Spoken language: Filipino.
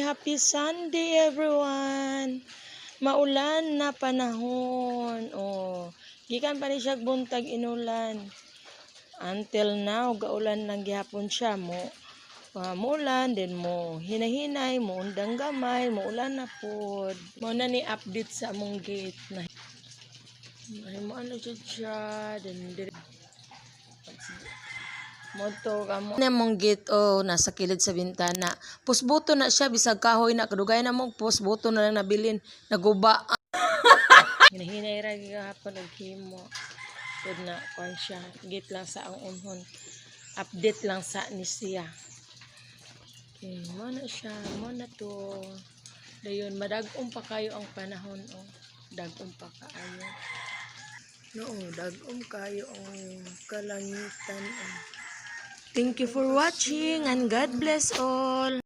happy Sunday everyone. Maulan na panahon. Oh, gikan pa ni siya buntag inulan. Until now, gaulan lang gihapon siya mo. Muulan din mo hinahinay mo undang gamay mo ulan na pod. Mo na ni update sa among gate na. Ay mo ano siya din moto kamo na mong gate nasa kilid sa bintana. Pusbuto na siya bisag kahoy na kadugay na mong pusbuto na lang nabilin naguba. Hinahinay ra gihapon og himo. Pud na kon siya gate lang sa ang unhon. Update lang sa ni siya. Okay, mo na siya, mo na to. Dayon madagom pa kayo ang panahon dagom pa kaayo. Dagom kayo ang kalangitan. Thank you for watching and God bless all.